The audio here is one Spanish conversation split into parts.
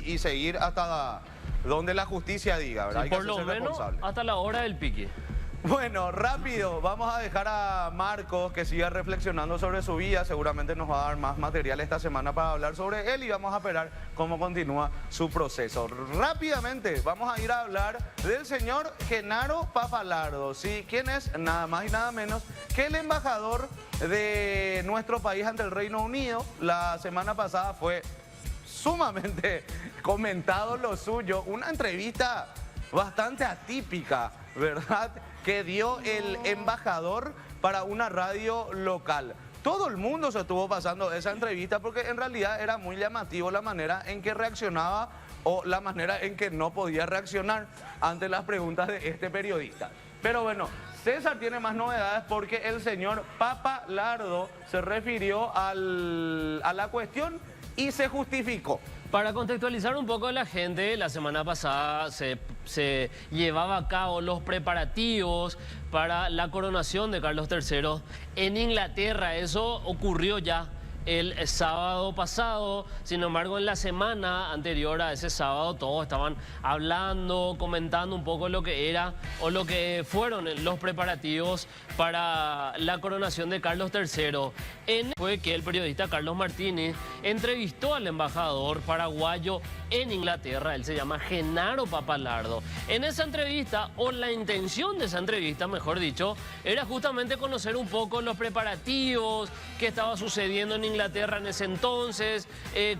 y seguir hasta donde la justicia diga, ¿verdad? Sí, Hay que por lo hacerse menos responsable. hasta la hora del pique. Bueno, rápido, vamos a dejar a Marcos que siga reflexionando sobre su vida. Seguramente nos va a dar más material esta semana para hablar sobre él y vamos a esperar cómo continúa su proceso. Rápidamente, vamos a ir a hablar del señor Genaro Papalardo, ¿sí? ¿Quién es? Nada más y nada menos que el embajador de nuestro país ante el Reino Unido. La semana pasada fue sumamente comentado lo suyo, una entrevista bastante atípica, ¿verdad?, que dio el embajador para una radio local. Todo el mundo se estuvo pasando esa entrevista porque en realidad era muy llamativo la manera en que reaccionaba o la manera en que no podía reaccionar ante las preguntas de este periodista. Pero bueno, César tiene más novedades porque el señor Papalardo se refirió a la cuestión y se justificó. Para contextualizar un poco a la gente, la semana pasada se llevaba a cabo los preparativos para la coronación de Carlos III en Inglaterra. Eso ocurrió ya el sábado pasado. Sin embargo, en la semana anterior a ese sábado todos estaban hablando, comentando un poco lo que era o lo que fueron los preparativos para la coronación de Carlos III. Fue que el periodista Carlos Martínez entrevistó al embajador paraguayo en Inglaterra. Él se llama Genaro Papalardo. En esa entrevista, o la intención de esa entrevista, mejor dicho, era justamente conocer un poco los preparativos, qué estaba sucediendo en Inglaterra en ese entonces,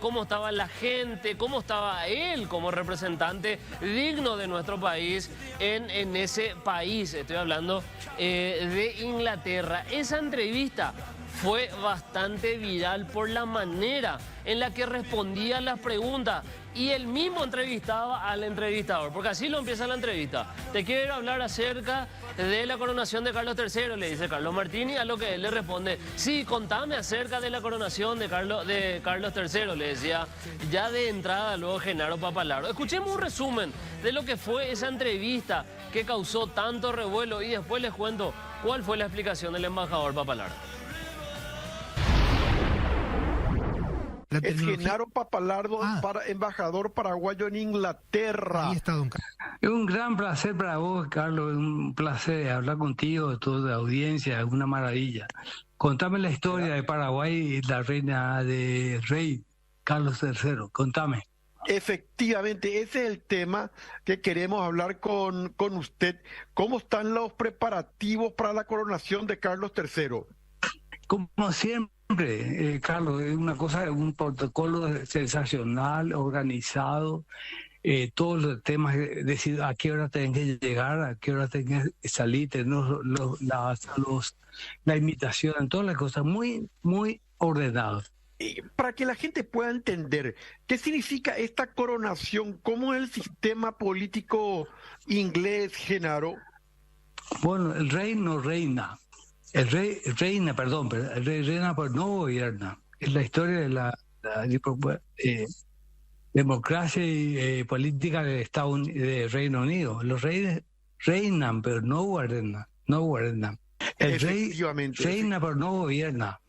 cómo estaba la gente, cómo estaba él como representante digno de nuestro país en ese país. Estoy hablando de Inglaterra. Esa entrevista fue bastante viral por la manera en la que respondía las preguntas y él mismo entrevistaba al entrevistador, porque así lo empieza la entrevista. Te quiero hablar acerca de la coronación de Carlos III, le dice Carlos Martínez, a lo que él le responde, sí, contame acerca de la coronación de Carlos III, le decía ya de entrada luego Genaro Papalardo. Escuchemos un resumen de lo que fue esa entrevista que causó tanto revuelo y después les cuento cuál fue la explicación del embajador Papalardo. Es Genaro Papalardo, embajador paraguayo en Inglaterra. Ahí está, don Carlos. Es un gran placer para vos, Carlos, es un placer hablar contigo, de toda la audiencia, es una maravilla. Contame la historia de Paraguay y la reina de rey Carlos III, contame. Efectivamente, ese es el tema que queremos hablar con usted. ¿Cómo están los preparativos para la coronación de Carlos III? Como siempre, Carlos, es una cosa, un protocolo sensacional, organizado, todos los temas, decir a qué hora tienen que llegar, a qué hora tienen que salir, tener la invitación, todas las cosas muy, muy ordenadas. Para que la gente pueda entender qué significa esta coronación, cómo es el sistema político inglés, Genaro. Bueno, el rey no reina. El rey reina, perdón, pero el rey reina pero no gobierna. Es la historia de la democracia y política del del Reino Unido. Los reyes reinan pero no gobiernan. El rey reina pero no gobierna.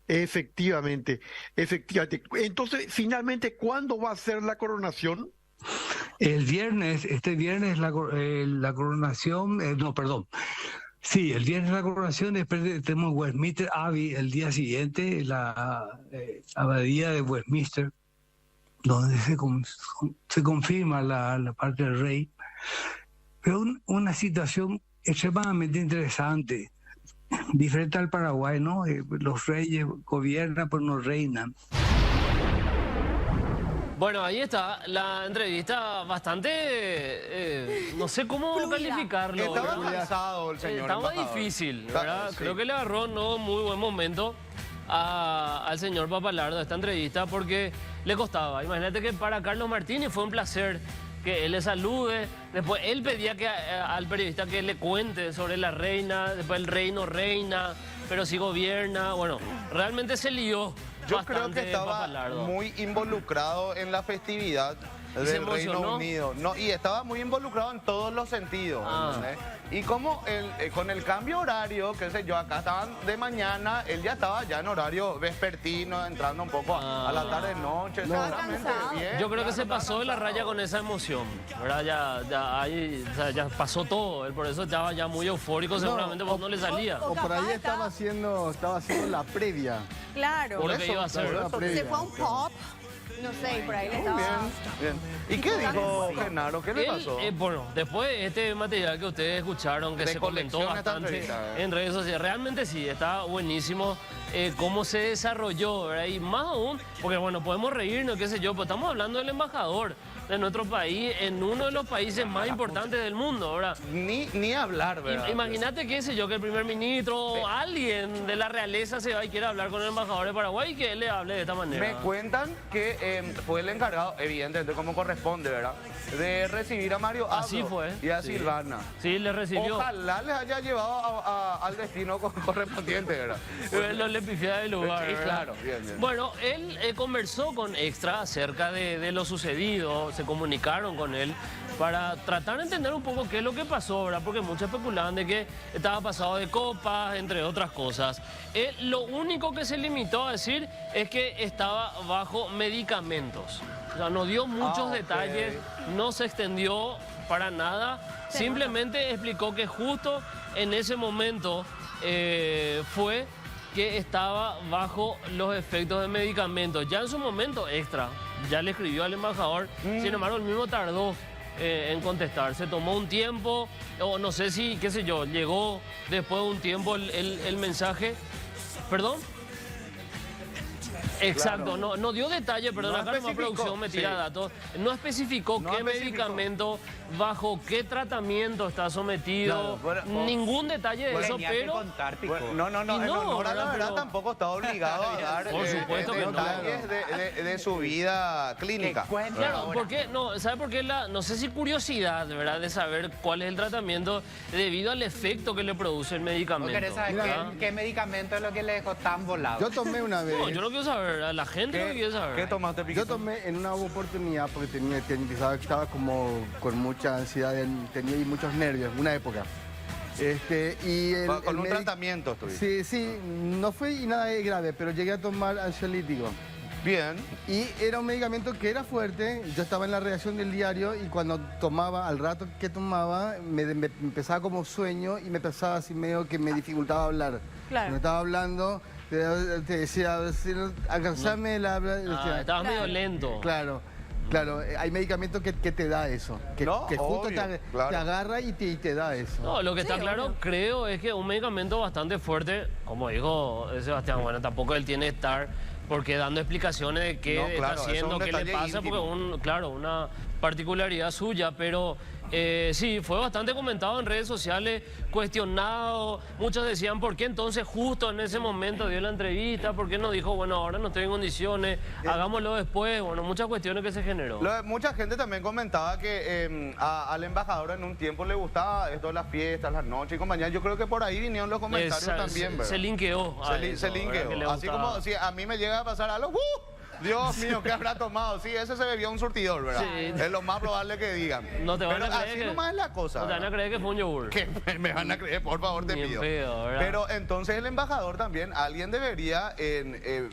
Efectivamente. Entonces, finalmente, ¿cuándo va a ser la coronación? El viernes, este viernes la coronación, Sí, el viernes la coronación, después tenemos Westminster Abbey el día siguiente, la abadía de Westminster, donde se confirma la parte del rey. Pero una situación extremadamente interesante, diferente al Paraguay, ¿no? Los reyes gobiernan pero no reinan. Bueno, ahí está la entrevista bastante, no sé cómo calificarlo. Estaba cansado el señor Estaba embajador. difícil, ¿verdad? Sí. Creo que le agarró no muy buen momento al señor Papalardo esta entrevista porque le costaba. Imagínate que para Carlos Martínez fue un placer que él le salude. Después él pedía al periodista que le cuente sobre la reina. Después el rey no reina, pero sí gobierna. Bueno, realmente se lió. Yo creo bastante que estaba Papalardo. muy involucrado en la festividad ¿Y se del Reino emocionó? Unido. No, y estaba muy involucrado en todos los sentidos. Ah. ¿entendés? Y como con el cambio horario, qué sé yo, acá estaban de mañana, él ya estaba ya en horario vespertino, entrando un poco a la tarde-noche. Estaba seguramente cansado. bien, Yo creo que claro, se pasó de la estaba raya con esa emoción, ¿verdad? O sea, ya pasó todo, él por eso estaba ya muy eufórico, seguramente porque no le salía. o O por ahí capaz estaba haciendo la previa. Claro. Por lo eso, que iba a hacer. por La eso. previa. Se fue a un pop. No sé, y por ahí le Muy estaba... bien, bien. ¿Y qué dijo Genaro? ¿Qué le Él, pasó? bueno, después este material que ustedes escucharon, que De se comentó colección esta bastante entrevista, en redes sociales, realmente sí, está buenísimo cómo se desarrolló, ¿verdad? Y más aún, porque bueno, podemos reírnos, qué sé yo, pero estamos hablando del embajador de nuestro país en uno de los países más importantes del mundo, ¿verdad? Ni hablar, ¿verdad? Imagínate, qué sé yo, que el primer ministro o alguien de la realeza se va y quiere hablar con el embajador de Paraguay y que él le hable de esta manera. Me cuentan que fue el encargado, evidentemente como corresponde, ¿verdad? De recibir a Mario Abdo Así fue. y a Sí. Silvana. Sí, le recibió. Ojalá les haya llevado al destino correspondiente, ¿verdad? Lo le pifiaba del lugar. Sí, ¿verdad? claro, bien, bien. Bueno, él conversó con Extra acerca de lo sucedido, se comunicaron con él para tratar de entender un poco qué es lo que pasó, ¿verdad? Porque muchos especulaban de que estaba pasado de copas, entre otras cosas. Él lo único que se limitó a decir es que estaba bajo medicamentos. O sea, no dio muchos ok. detalles, no se extendió para nada, simplemente explicó que justo en ese momento fue que estaba bajo los efectos de medicamentos. Ya en su momento Extra, ya le escribió al embajador, sin embargo el mismo tardó en contestar. Se tomó un tiempo, o no sé si, qué sé yo, llegó después de un tiempo el mensaje. ¿Perdón? Exacto, Claro. no dio detalle, perdón, No acá la especificó, producción me tira sí. datos. No especificó No qué especificó. medicamento, bajo qué tratamiento está sometido, Claro, bueno, ningún detalle de eso, Tenía que pero... contar, Pico. Bueno, no, Y en no, honor a la ¿verdad? verdad Pero- tampoco está obligado a dar Por supuesto que no. detalles de su vida clínica. Que cuente Claro, ahora. ¿por qué? No, ¿sabe por qué? No sé si curiosidad, ¿verdad? De saber cuál es el tratamiento debido al efecto que le produce el ¿Vos medicamento. querés saber ¿verdad? qué medicamento es lo que le dejó tan volado? Yo tomé una vez. No, yo no quiero saber, ¿verdad? La gente no quiere saber. ¿Qué tomaste, Piquito? Yo tomé en una oportunidad porque estaba como con mucha ansiedad, tenía ahí muchos nervios, una época. Y Con un médico- tratamiento estuviste. Sí, sí, no fue nada grave, pero llegué a tomar ansiolítico. Bien. Y era un medicamento que era fuerte, yo estaba en la redacción del diario y cuando tomaba, al rato que tomaba, me empezaba como sueño y me empezaba así medio que me dificultaba hablar. Claro. Cuando estaba hablando, te decía, alcanzame la... decía, Estabas medio lento. Claro, claro, hay medicamentos que te da eso, que No, justo obvio, te claro. agarra y te da eso. No, lo que está Sí, claro, obvio. creo, es que un medicamento bastante fuerte, como dijo Sebastián, bueno, tampoco él tiene que estar porque dando explicaciones de qué No, claro, está eso es haciendo, un qué le detalle pasa, íntimo. porque claro, una particularidad suya, pero sí, fue bastante comentado en redes sociales, cuestionado, muchos decían por qué entonces justo en ese momento dio la entrevista, por qué no dijo, bueno, ahora no estoy en condiciones, hagámoslo después, bueno, muchas cuestiones que se generó. Mucha gente también comentaba que al embajador en un tiempo le gustaba esto de las fiestas, las noches y compañía. Yo creo que por ahí vinieron los comentarios también, ¿verdad? Se linkeó. a Se eso, linkeó. ¿verdad? Que le Así gustaba. como si a mí me llega a pasar algo, Dios mío, ¿qué habrá tomado? Sí, ese se bebió un surtidor, ¿verdad? Sí. Es lo más probable que digan. No te van Pero a creer así que- nomás es la cosa. No te van a ¿verdad? creer que fue un yogur. Que me van a creer, por favor, te Ni en pido. pedo, ¿verdad? Pero entonces el embajador también, alguien debería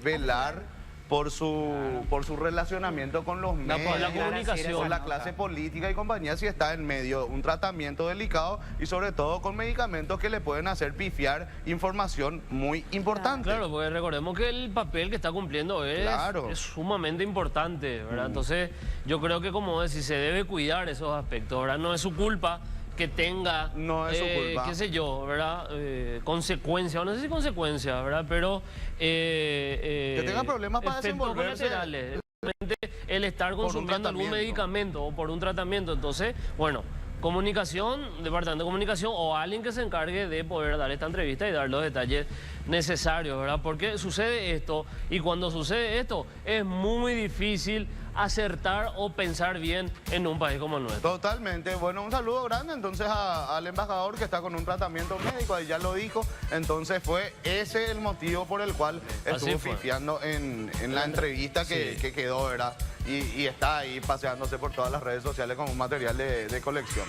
velar por su relacionamiento con los medios, por la comunicación. con la clase política y compañía, si está en medio de un tratamiento delicado y sobre todo con medicamentos que le pueden hacer pifiar información muy importante. Claro, porque recordemos que el papel que está cumpliendo Claro. es sumamente importante, ¿verdad? Entonces, yo creo que, como decir, se debe cuidar esos aspectos, ¿verdad? No es su culpa que tenga, No es su culpa. qué sé yo, ¿verdad? Consecuencias, o no sé si consecuencias, ¿verdad? Pero... que tenga problemas para desenvolverse. colaterales. El estar un consumiendo algún tratamiento. medicamento o por un tratamiento. Entonces, bueno, comunicación, departamento de comunicación o alguien que se encargue de poder dar esta entrevista y dar los detalles necesarios, ¿verdad? Porque sucede esto y cuando sucede esto es muy difícil acertar o pensar bien en un país como el nuestro. Totalmente. Bueno, un saludo grande entonces al embajador que está con un tratamiento médico, ahí ya lo dijo. Entonces fue ese el motivo por el cual Así estuvo fue. pifiando en la entrevista que quedó, ¿verdad? y está ahí paseándose por todas las redes sociales como un material de colección.